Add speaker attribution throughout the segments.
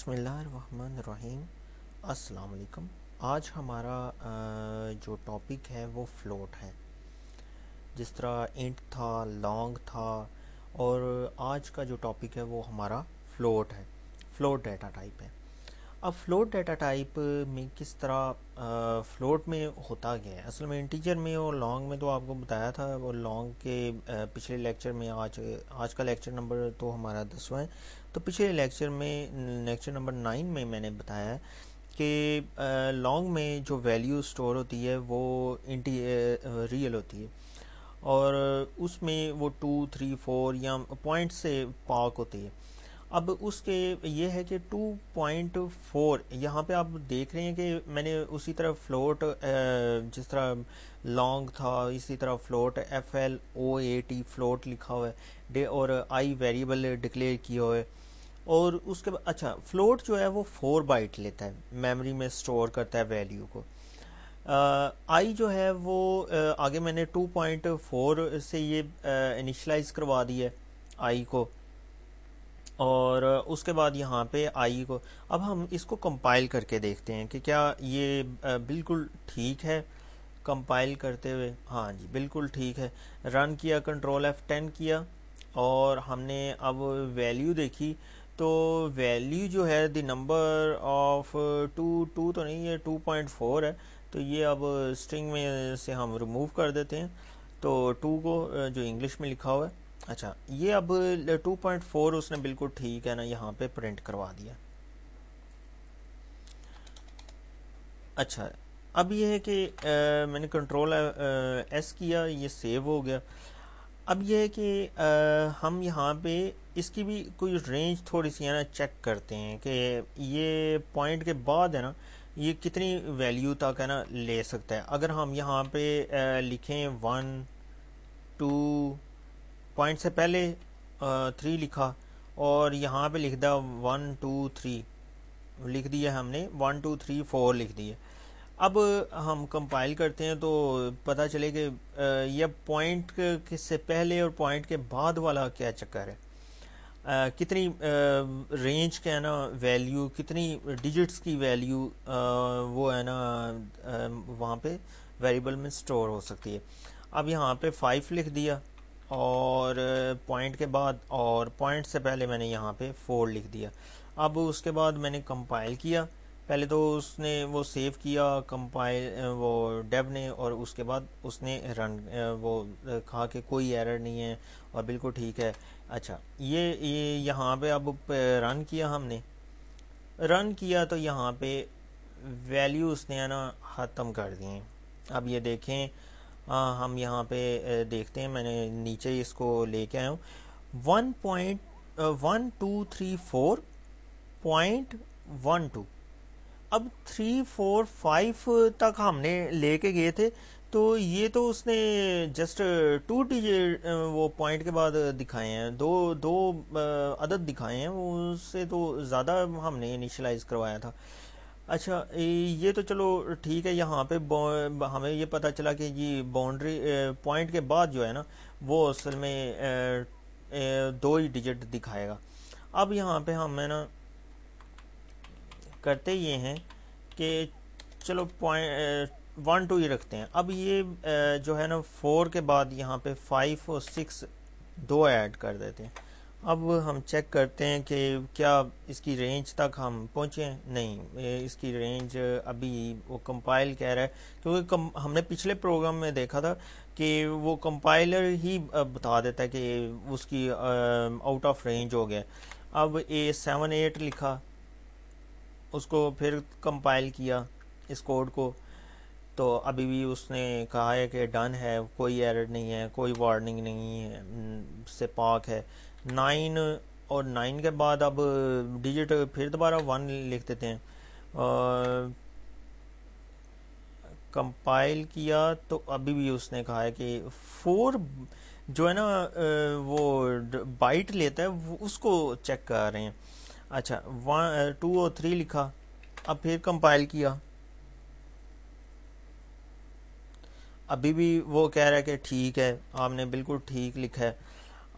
Speaker 1: बिस्मिल्लाहिर्रहमानिर्रहीम। अस्सलाम वालेकुम। आज हमारा जो टॉपिक है वो फ्लोट है। जिस तरह इंट था, लॉन्ग था, और आज का जो टॉपिक है वो हमारा फ्लोट है। फ्लोट डाटा टाइप है। अब फ्लोट डाटा टाइप में किस तरह फ्लोट में होता क्या है, असल में इंटीजर में और लॉन्ग में तो आपको बताया था। वो लॉन्ग के पिछले लेक्चर में, आज का लेक्चर नंबर तो हमारा 10वां है, तो पिछले लेक्चर में लेक्चर नंबर 9 में मैंने बताया है कि लॉन्ग में जो वैल्यू स्टोर होती है वो रियल होती है, और उसमें वो 2, 3, 4 या पॉइंट से पाक होती है। अब उसके ये है कि 2.4 यहाँ पे आप देख रहे हैं कि मैंने उसी तरह फ्लोट, जिस तरह लॉन्ग था इसी तरह फ्लोट FLOAT फ्लोट लिखा हुआ है, और आई वेरिएबल डिक्लेयर किया हुआ है। और उसके बाद अच्छा, फ्लोट जो है वो 4 बाइट लेता है, मेमोरी में स्टोर करता है वैल्यू को। आई जो है वो आगे मैंने 2.4 से ये इनिशलाइज करवा दिया है आई को, और उसके बाद यहाँ पे आई को। अब हम इसको कंपाइल करके देखते हैं कि क्या ये बिल्कुल ठीक है। कंपाइल करते हुए हाँ जी बिल्कुल ठीक है। रन किया, कंट्रोल F10 किया, और हमने अब वैल्यू देखी, तो वैल्यू जो है द नंबर ऑफ टू तो नहीं है, 2.4 है। तो ये अब स्ट्रिंग में से हम रिमूव कर देते हैं, तो 2 को जो इंग्लिश में लिखा हुआ है। अच्छा, ये अब 2.4 उसने बिल्कुल ठीक है ना यहाँ पे प्रिंट करवा दिया। अच्छा, अब ये है कि मैंने कंट्रोल S किया, ये सेव हो गया। अब ये है कि हम यहाँ पे इसकी भी कोई रेंज थोड़ी सी है ना चेक करते हैं कि ये पॉइंट के बाद है ना ये कितनी वैल्यू तक है ना ले सकता है। अगर हम यहाँ पे लिखें 1, 2, पॉइंट से पहले 3 लिखा, और यहाँ पे लिख दिया 1, 2, 3 लिख दिया हमने, 1, 2, 3, 4 लिख दिए। अब हम कंपाइल करते हैं तो पता चले कि यह पॉइंट से पहले और पॉइंट के बाद वाला क्या चक्कर है। कितनी रेंज का है ना वैल्यू, कितनी डिजिट्स की वैल्यू वो है ना वहाँ पे वेरिएबल में स्टोर हो सकती है। अब यहाँ पे 5 लिख दिया, और पॉइंट के बाद, और पॉइंट से पहले मैंने यहाँ पे 4 लिख दिया। अब उसके बाद मैंने कंपाइल किया, पहले तो उसने वो सेव किया कंपाइल वो डेव ने, और उसके बाद उसने रन वो कहा कि कोई एरर नहीं है और बिल्कुल ठीक है। अच्छा, ये यहाँ पे अब रन किया, हमने रन किया तो यहाँ पे वैल्यू उसने है ना ख़त्म कर दी है। अब ये देखें, हम यहाँ पे देखते हैं, मैंने नीचे इसको लेके आया हूँ। 1.1234.12। अब 3, 4, 5 तक हमने लेके गए थे, तो ये तो उसने जस्ट 2 डिजिट वो पॉइंट के बाद दिखाए हैं, दो दो अदद दिखाए हैं, उससे तो ज़्यादा हमने इनिशलाइज करवाया था। अच्छा, ये तो चलो ठीक है। यहाँ पे हमें ये पता चला कि ये बाउंड्री पॉइंट के बाद जो है ना वो असल में 2 ही डिजिट दिखाएगा। अब यहाँ पे हम है ना करते ये हैं कि चलो पॉइंट 1, 2 ही रखते हैं। अब ये जो है ना 4 के बाद यहाँ पे 5 और 6 दो ऐड कर देते हैं। अब हम चेक करते हैं कि क्या इसकी रेंज तक हम पहुँचे हैं। नहीं, इसकी रेंज अभी वो कंपाइल कह रहा है, क्योंकि हमने पिछले प्रोग्राम में देखा था कि वो कंपाइलर ही बता देता है कि उसकी आउट ऑफ रेंज हो गया। अब A7, 8 लिखा, उसको फिर कंपाइल किया इस कोड को, तो अभी भी उसने कहा है कि डन है, कोई एरर नहीं है, कोई वार्निंग नहीं है, से पाक है। 9, और 9 के बाद अब डिजिट फिर दोबारा 1 लिख देते हैं। कंपाइल किया तो अभी भी उसने कहा है कि 4 जो है ना वो बाइट लेता है, वो उसको चेक कर रहे हैं। अच्छा, 1, 2 और 3 लिखा, अब फिर कंपाइल किया, अभी भी वो कह रहा है कि ठीक है, आपने बिल्कुल ठीक लिखा है।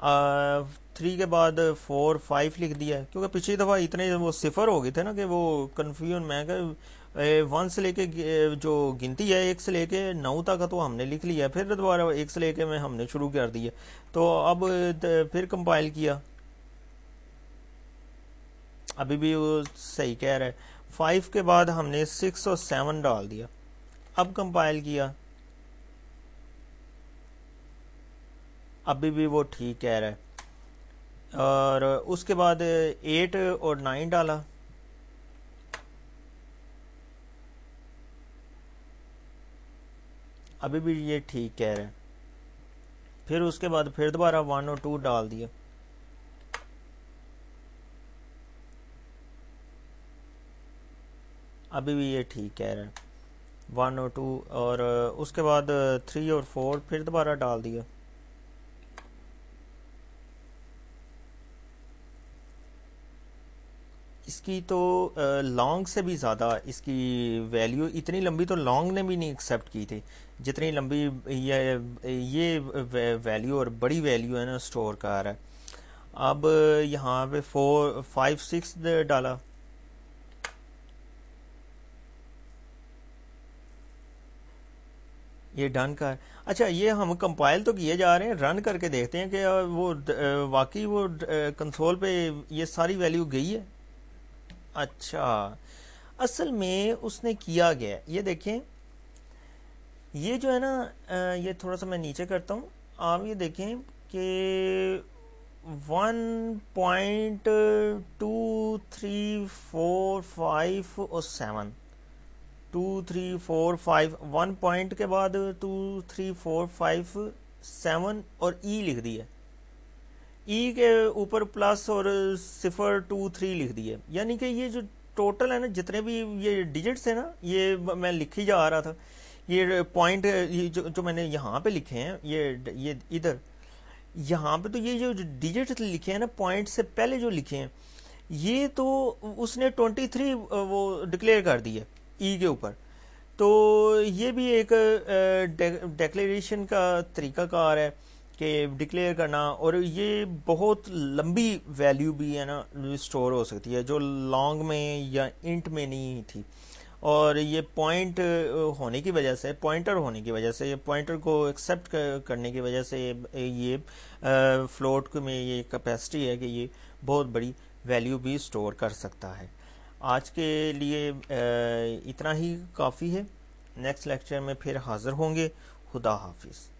Speaker 1: 3 के बाद 4 5 लिख दिया है, क्योंकि पिछली दफ़ा इतने वो सिफर हो गए थे ना कि वो कन्फ्यूजन मैं कहा 1 से लेके जो गिनती है 1 से लेके 9 तक तो हमने लिख लिया, फिर दोबारा 1 से लेके में हमने शुरू कर दिया। तो अब फिर कंपाइल किया, अभी भी वो सही कह रहा है। 5 के बाद हमने 6 और 7 डाल दिया, अब कंपाइल किया, अभी भी वो ठीक कह रहा है। और उसके बाद 8 और 9 डाला, अभी भी ये ठीक कह रहा है। फिर उसके बाद फिर दोबारा 1 और 2 डाल दिया, अभी भी ये ठीक कह रहा है 1 और 2। और उसके बाद 3 और 4 फिर दोबारा डाल दिया, इसकी तो लॉन्ग से भी ज़्यादा इसकी वैल्यू, इतनी लंबी तो लॉन्ग ने भी नहीं एक्सेप्ट की थी जितनी लंबी ये वैल्यू और बड़ी वैल्यू है ना स्टोर कर रहा है। अब यहाँ पे 4 5 6 डाला, ये डन कर। अच्छा, ये हम कंपाइल तो किए जा रहे हैं, रन करके देखते हैं कि वो वाकई वो कंसोल पे ये सारी वैल्यू गई है। अच्छा, असल में उसने किया गया ये देखें, ये जो है ना ये थोड़ा सा मैं नीचे करता हूँ, आप ये देखें कि 1.2345 और 7 2345 1 पॉइंट के बाद 2345 7 और ई लिख दिया, ई के ऊपर प्लस और 023 लिख दिया, यानी कि ये जो टोटल है ना जितने भी ये डिजिट्स है ना, ये मैं लिख ही जा रहा था, ये पॉइंट जो मैंने यहाँ पे लिखे हैं ये इधर यहाँ पे, तो ये जो डिजिट्स लिखे हैं ना पॉइंट से पहले जो लिखे हैं, ये तो उसने 23 वो डिक्लेयर कर दिया ई के ऊपर। तो ये भी एक डिक्लेरेशन का तरीकाकार है कि डिक्लेयर करना, और ये बहुत लंबी वैल्यू भी है ना स्टोर हो सकती है जो लॉन्ग में या इंट में नहीं थी। और ये पॉइंट होने की वजह से, पॉइंटर होने की वजह से, ये पॉइंटर को एक्सेप्ट करने की वजह से ये फ्लोट में ये कैपेसिटी है कि ये बहुत बड़ी वैल्यू भी स्टोर कर सकता है। आज के लिए इतना ही काफ़ी है, नेक्स्ट लेक्चर में फिर हाज़िर होंगे। खुदा हाफिज़।